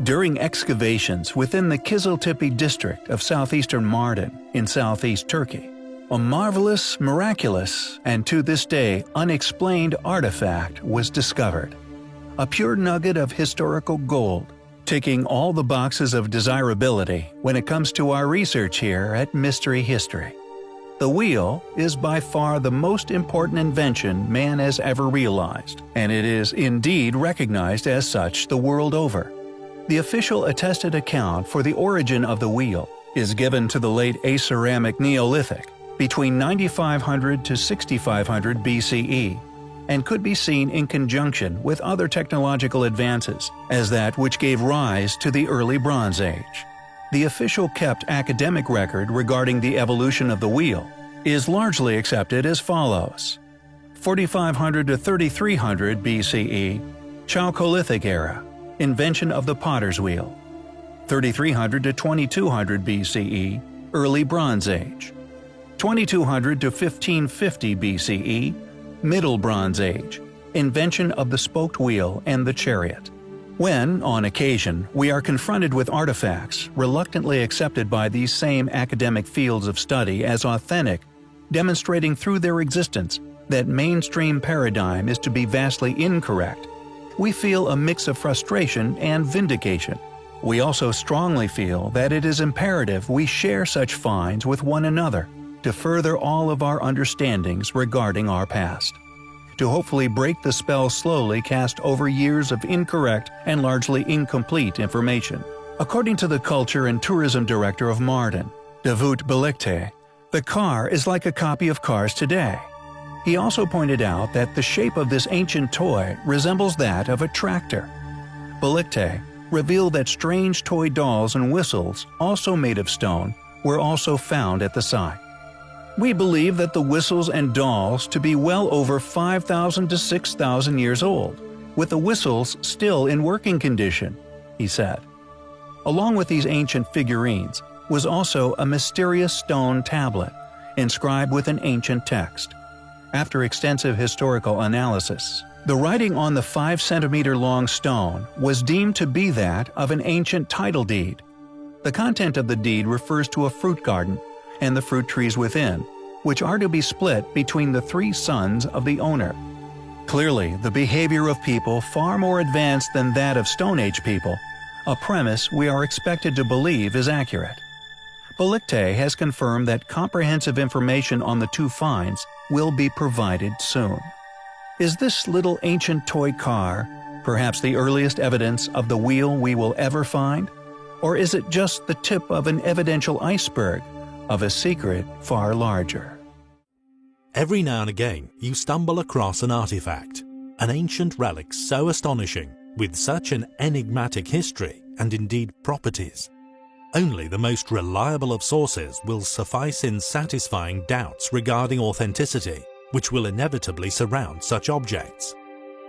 During excavations within the Kiziltepe district of southeastern Mardin in southeast Turkey, a marvelous, miraculous, and to this day unexplained artifact was discovered. A pure nugget of historical gold, ticking all the boxes of desirability when it comes to our research here at Mystery History. The wheel is by far the most important invention man has ever realized, and it is indeed recognized as such the world over. The official attested account for the origin of the wheel is given to the late Aceramic Neolithic, between 9500 to 6500 BCE, and could be seen in conjunction with other technological advances as that which gave rise to the early Bronze Age. The official kept academic record regarding the evolution of the wheel is largely accepted as follows: 4500 to 3300 BCE, Chalcolithic era, invention of the potter's wheel. 3300 to 2200 BCE, early Bronze Age. 2200 to 1550 BCE, Middle Bronze Age, invention of the spoked wheel and the chariot. When, on occasion, we are confronted with artifacts reluctantly accepted by these same academic fields of study as authentic, demonstrating through their existence that mainstream paradigm is to be vastly incorrect, we feel a mix of frustration and vindication. We also strongly feel that it is imperative we share such finds with one another to further all of our understandings regarding our past, to hopefully break the spell slowly cast over years of incorrect and largely incomplete information. According to the Culture and Tourism Director of Mardin, Davut Belikte, the car is like a copy of cars today. He also pointed out that the shape of this ancient toy resembles that of a tractor. Belikte revealed that strange toy dolls and whistles, also made of stone, were also found at the site. We believe that the whistles and dolls to be well over 5,000 to 6,000 years old, with the whistles still in working condition, he said. Along with these ancient figurines was also a mysterious stone tablet, inscribed with an ancient text. After extensive historical analysis, the writing on the 5-centimeter-long stone was deemed to be that of an ancient title deed. The content of the deed refers to a fruit garden and the fruit trees within, which are to be split between the 3 sons of the owner. Clearly, the behavior of people far more advanced than that of Stone Age people, a premise we are expected to believe is accurate. Belikte has confirmed that comprehensive information on the 2 finds will be provided soon. Is this little ancient toy car perhaps the earliest evidence of the wheel we will ever find? Or is it just the tip of an evidential iceberg of a secret far larger? Every now and again, you stumble across an artifact, an ancient relic so astonishing, with such an enigmatic history and indeed properties. Only the most reliable of sources will suffice in satisfying doubts regarding authenticity, which will inevitably surround such objects.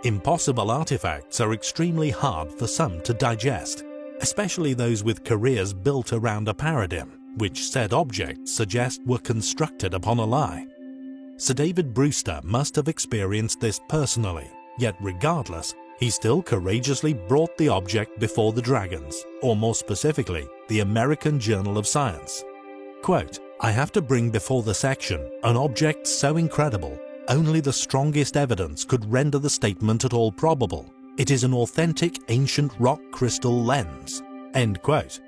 Impossible artifacts are extremely hard for some to digest, especially those with careers built around a paradigm which said objects suggest were constructed upon a lie. Sir David Brewster must have experienced this personally, yet regardless, he still courageously brought the object before the dragons, or more specifically, the American Journal of Science. Quote, "I have to bring before the section an object so incredible, only the strongest evidence could render the statement at all probable. It is an authentic ancient rock crystal lens." End quote.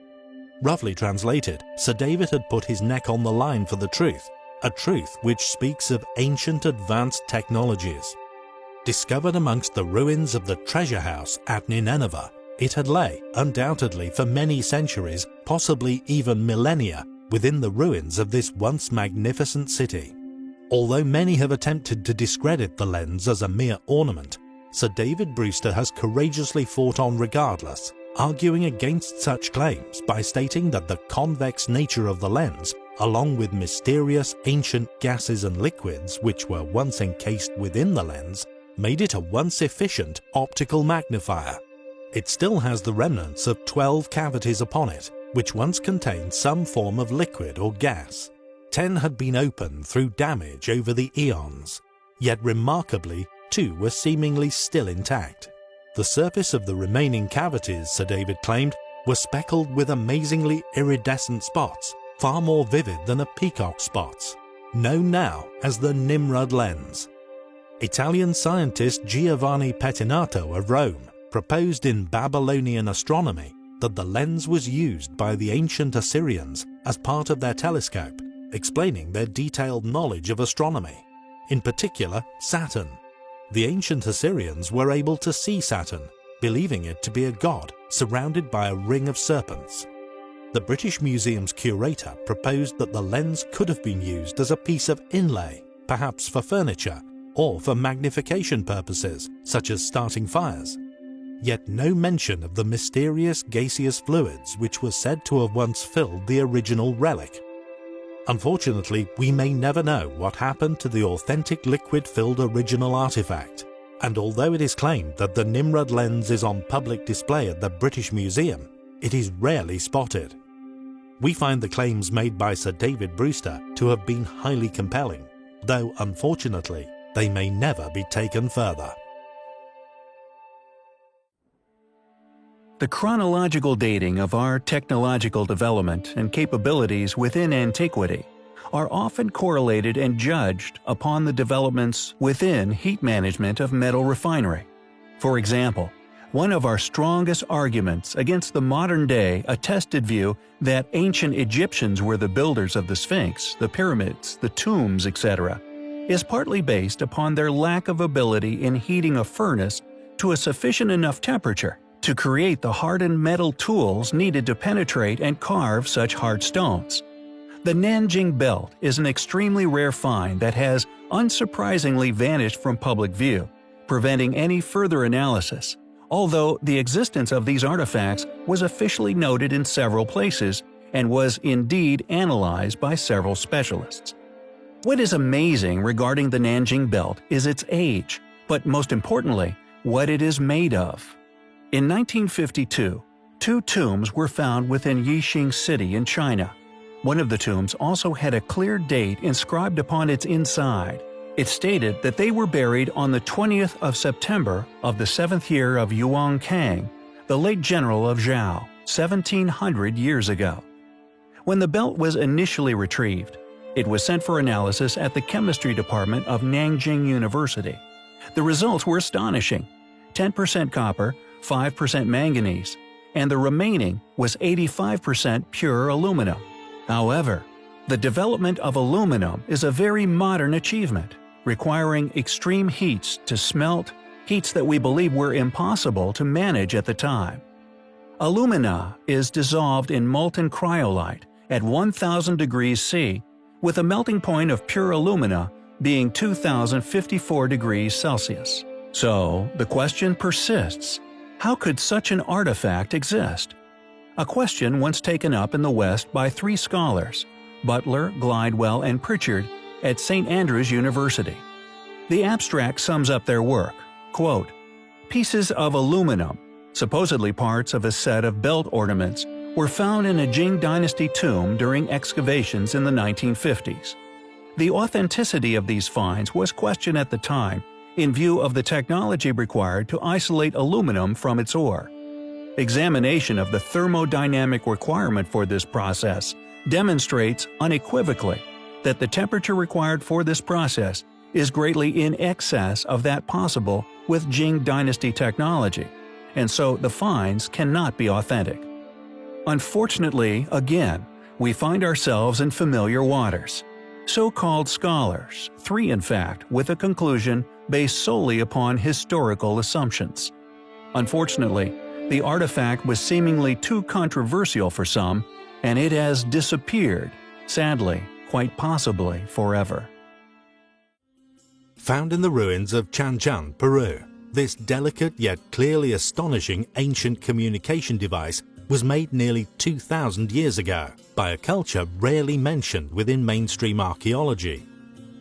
Roughly translated, Sir David had put his neck on the line for the truth, a truth which speaks of ancient advanced technologies. Discovered amongst the ruins of the treasure house at Nineveh, it had lay, undoubtedly for many centuries, possibly even millennia, within the ruins of this once magnificent city. Although many have attempted to discredit the lens as a mere ornament, Sir David Brewster has courageously fought on regardless, arguing against such claims by stating that the convex nature of the lens, along with mysterious ancient gases and liquids which were once encased within the lens, made it a once efficient optical magnifier. It still has the remnants of 12 cavities upon it, which once contained some form of liquid or gas. 10 had been opened through damage over the eons, yet remarkably 2 were seemingly still intact. The surface of the remaining cavities, Sir David claimed, were speckled with amazingly iridescent spots, far more vivid than a peacock's spots, known now as the Nimrod lens. Italian scientist Giovanni Pettinato of Rome proposed in Babylonian astronomy that the lens was used by the ancient Assyrians as part of their telescope, explaining their detailed knowledge of astronomy, in particular Saturn. The ancient Assyrians were able to see Saturn, believing it to be a god surrounded by a ring of serpents. The British Museum's curator proposed that the lens could have been used as a piece of inlay, perhaps for furniture, or for magnification purposes, such as starting fires. Yet no mention of the mysterious gaseous fluids which were said to have once filled the original relic. Unfortunately, we may never know what happened to the authentic liquid-filled original artifact, and although it is claimed that the Nimrod lens is on public display at the British Museum, it is rarely spotted. We find the claims made by Sir David Brewster to have been highly compelling, though unfortunately, they may never be taken further. The chronological dating of our technological development and capabilities within antiquity are often correlated and judged upon the developments within heat management of metal refinery. For example, one of our strongest arguments against the modern-day attested view that ancient Egyptians were the builders of the Sphinx, the pyramids, the tombs, etc., is partly based upon their lack of ability in heating a furnace to a sufficient enough temperature to create the hardened metal tools needed to penetrate and carve such hard stones. The Nanjing Belt is an extremely rare find that has unsurprisingly vanished from public view, preventing any further analysis, although the existence of these artifacts was officially noted in several places and was indeed analyzed by several specialists. What is amazing regarding the Nanjing Belt is its age, but most importantly, what it is made of. In 1952, 2 tombs were found within Yixing City in China. One of the tombs also had a clear date inscribed upon its inside. It stated that they were buried on the 20th of September of the 7th year of Yuan Kang, the late general of Zhao, 1700 years ago. When the belt was initially retrieved, it was sent for analysis at the chemistry department of Nanjing University. The results were astonishing: 10% copper, 5% manganese, and the remaining was 85% pure aluminum. However, the development of aluminum is a very modern achievement, requiring extreme heats to smelt, heats that we believe were impossible to manage at the time. Alumina is dissolved in molten cryolite at 1000 degrees C, with a melting point of pure alumina being 2054 degrees Celsius. So, the question persists: how could such an artifact exist? A question once taken up in the West by 3 scholars, Butler, Glidewell, and Pritchard, at St. Andrews University. The abstract sums up their work, quote, "Pieces of aluminum, supposedly parts of a set of belt ornaments, were found in a Jing Dynasty tomb during excavations in the 1950s. The authenticity of these finds was questioned at the time in view of the technology required to isolate aluminum from its ore. Examination of the thermodynamic requirement for this process demonstrates unequivocally that the temperature required for this process is greatly in excess of that possible with Jing Dynasty technology, and so the finds cannot be authentic." Unfortunately, again, we find ourselves in familiar waters. So-called scholars, 3 in fact, with a conclusion based solely upon historical assumptions. Unfortunately, the artifact was seemingly too controversial for some, and it has disappeared, sadly, quite possibly forever. Found in the ruins of Chanchan, Peru, this delicate yet clearly astonishing ancient communication device was made nearly 2,000 years ago by a culture rarely mentioned within mainstream archaeology.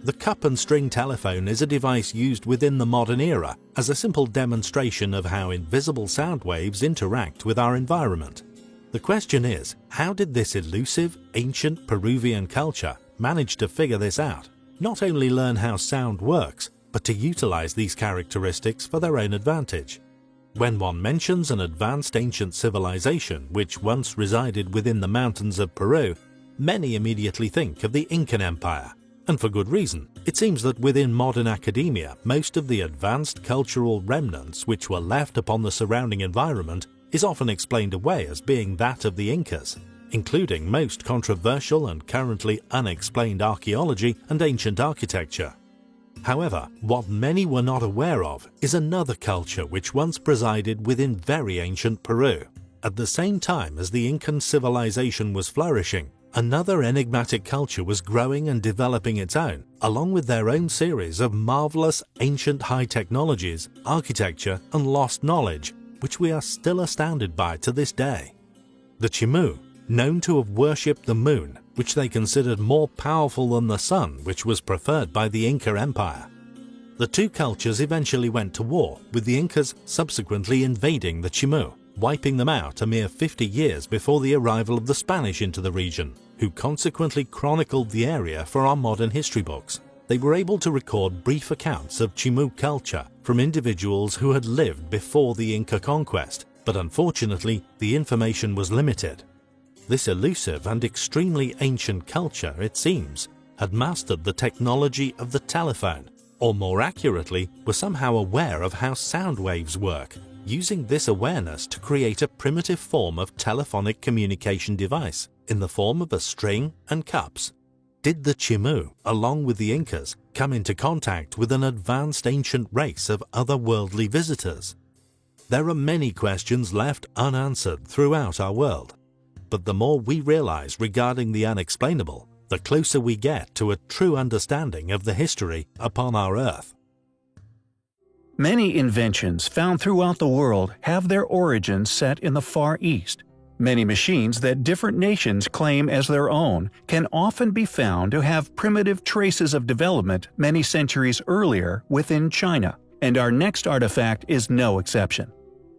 The cup and string telephone is a device used within the modern era as a simple demonstration of how invisible sound waves interact with our environment. The question is, how did this elusive, ancient Peruvian culture manage to figure this out? Not only learn how sound works, but to utilize these characteristics for their own advantage. When one mentions an advanced ancient civilization which once resided within the mountains of Peru, many immediately think of the Incan Empire. And for good reason. It seems that within modern academia, most of the advanced cultural remnants which were left upon the surrounding environment is often explained away as being that of the Incas, including most controversial and currently unexplained archaeology and ancient architecture. However, what many were not aware of is another culture which once presided within very ancient Peru. At the same time as the Incan civilization was flourishing, another enigmatic culture was growing and developing its own, along with their own series of marvelous ancient high technologies, architecture, and lost knowledge, which we are still astounded by to this day. The Chimu, known to have worshipped the moon, which they considered more powerful than the sun, which was preferred by the Inca Empire. The two cultures eventually went to war, with the Incas subsequently invading the Chimu, wiping them out a mere 50 years before the arrival of the Spanish into the region, who consequently chronicled the area for our modern history books. They were able to record brief accounts of Chimu culture from individuals who had lived before the Inca conquest, but unfortunately the information was limited. This elusive and extremely ancient culture, it seems, had mastered the technology of the telephone, or more accurately, were somehow aware of how sound waves work, using this awareness to create a primitive form of telephonic communication device in the form of a string and cups. Did the Chimu, along with the Incas, come into contact with an advanced ancient race of otherworldly visitors? There are many questions left unanswered throughout our world. But the more we realize regarding the unexplainable, the closer we get to a true understanding of the history upon our Earth. Many inventions found throughout the world have their origins set in the Far East. Many machines that different nations claim as their own can often be found to have primitive traces of development many centuries earlier within China, and our next artifact is no exception.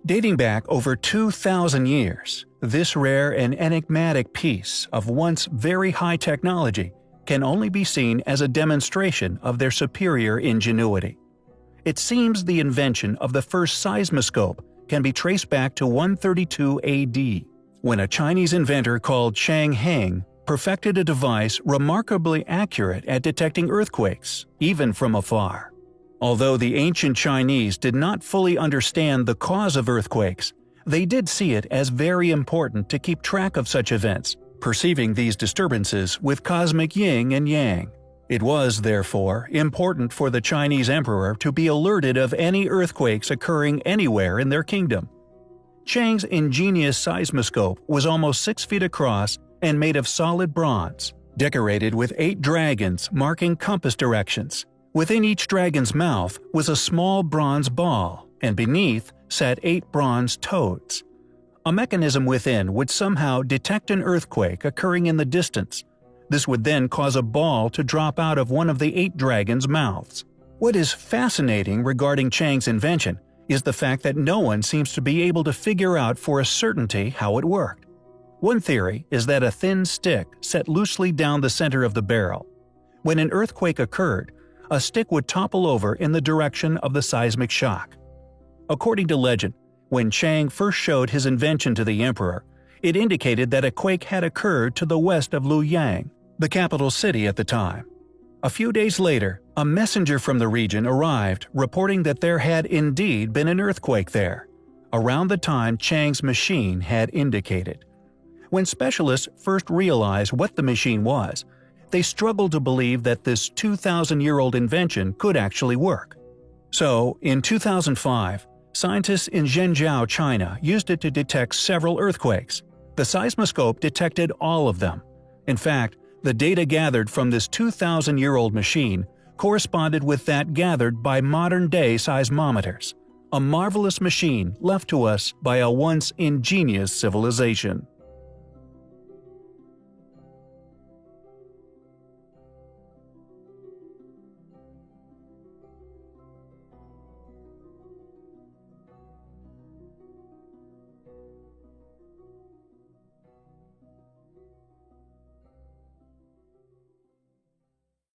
Dating back over 2,000 years, this rare and enigmatic piece of once very high technology can only be seen as a demonstration of their superior ingenuity. It seems the invention of the first seismoscope can be traced back to 132 AD, when a Chinese inventor called Chang Heng perfected a device remarkably accurate at detecting earthquakes, even from afar. Although the ancient Chinese did not fully understand the cause of earthquakes, they did see it as very important to keep track of such events, perceiving these disturbances with cosmic yin and yang. It was, therefore, important for the Chinese emperor to be alerted of any earthquakes occurring anywhere in their kingdom. Chang's ingenious seismoscope was almost 6 feet across and made of solid bronze, decorated with 8 dragons marking compass directions. Within each dragon's mouth was a small bronze ball, and beneath sat 8 bronze toads. A mechanism within would somehow detect an earthquake occurring in the distance. This would then cause a ball to drop out of one of the 8 dragons' mouths. What is fascinating regarding Chang's invention is the fact that no one seems to be able to figure out for a certainty how it worked. One theory is that a thin stick set loosely down the center of the barrel. When an earthquake occurred, a stick would topple over in the direction of the seismic shock. According to legend, when Chang first showed his invention to the emperor, it indicated that a quake had occurred to the west of Luoyang, the capital city at the time. A few days later, a messenger from the region arrived reporting that there had indeed been an earthquake there, around the time Chang's machine had indicated. When specialists first realized what the machine was, they struggled to believe that this 2,000-year-old invention could actually work. So, in 2005, scientists in Zhengzhou, China used it to detect several earthquakes. The seismoscope detected all of them. In fact, the data gathered from this 2,000-year-old machine corresponded with that gathered by modern-day seismometers. A marvelous machine left to us by a once ingenious civilization.